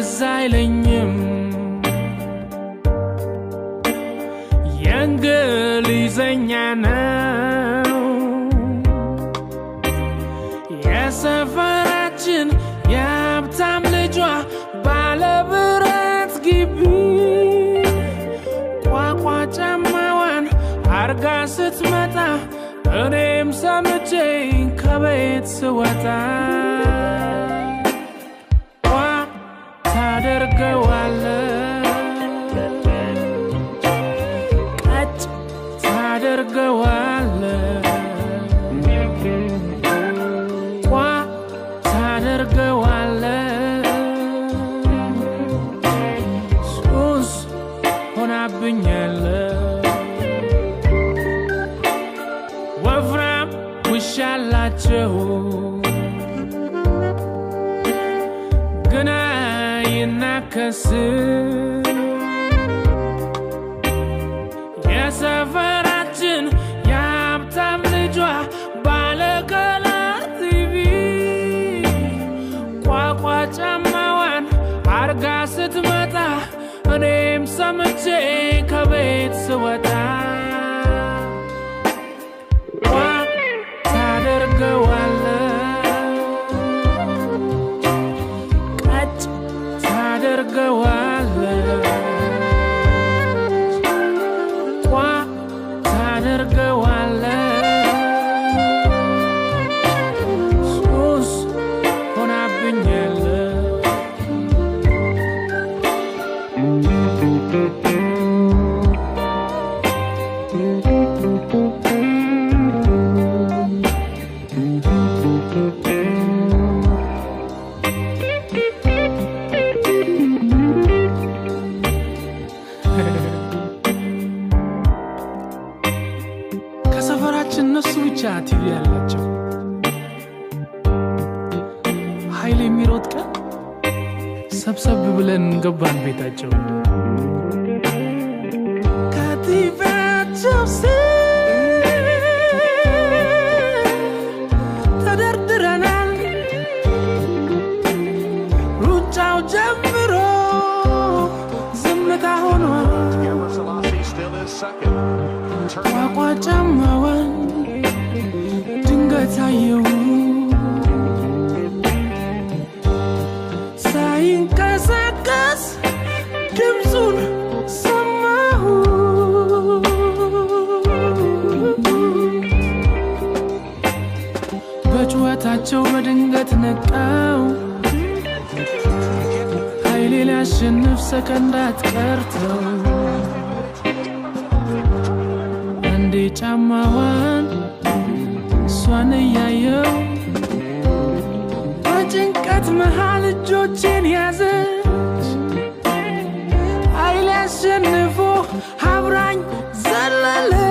ትዛይለኝም የእንግሊዘኛ ነው የሰፈራችን የሀብታም ልጇ ባለብረት ግቢ ቋቋ ጫማዋን አርጋ ስትመጣ እኔም ሰምቼ ከቤት ስወጣ ቀጭ ታደርገዋለህ ቋ ታደርገዋለህ ሱስ ሆናብኛለህ ወፍራም ውሻ አላቸው ግና ይናከስ የሰፈራችን የሀብታም ልጇ ባለከለር ቲቪ ቋቋ ጫማዋን አርጋ ስትመጣ እኔም ሰምቼ ከቤት ስወጣ ሱስ ሆናብኛለህ ከሰፈራችን እነሱ ብቻ ቲቪ ያላቸው ኃይል የሚሮጥ ቀን ሰብሰብ ብለን ገባን ቤታቸው ከቲቪያቸው ተደርድረናል ሩጫው ጀምሮ ዝምታ ሆኗል ቋቋ ጫማዋን ድንገት አየሁ ሳይንቀሳቀስ ድምፁን ሰማሁ በጩኸታቸው በድንገት ነቃው ኃይሌ ሊያሸንፍ ሰከንዳት ቀርተው አንዴ ጫማዋን እሷን እያየው በጭንቀት መሃል እጆቼን ያዘች ኃይሌ አሸንፎ አብራኝ ዘለለች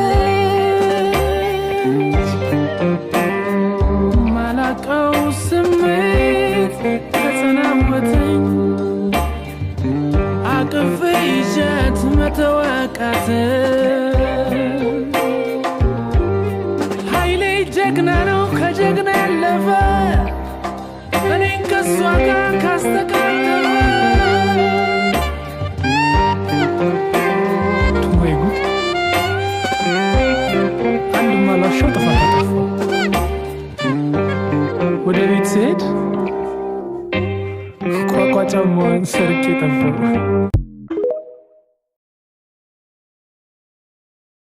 ማላቀው ስሜት ተጸናወተኝ አቅፌ ይዣት መተው አቃተኝ ኃይሌ ጀግና ነው ከጀግና ያለፈ እኔን ከሷ ጋር ካስተካከለ ወይ ጉድ አንድ ማላሻው ጥፋት አጠፋው ወደ ቤት ስሄድ ቋቋ ጫማዋን ሰርቄ ጠፋሁ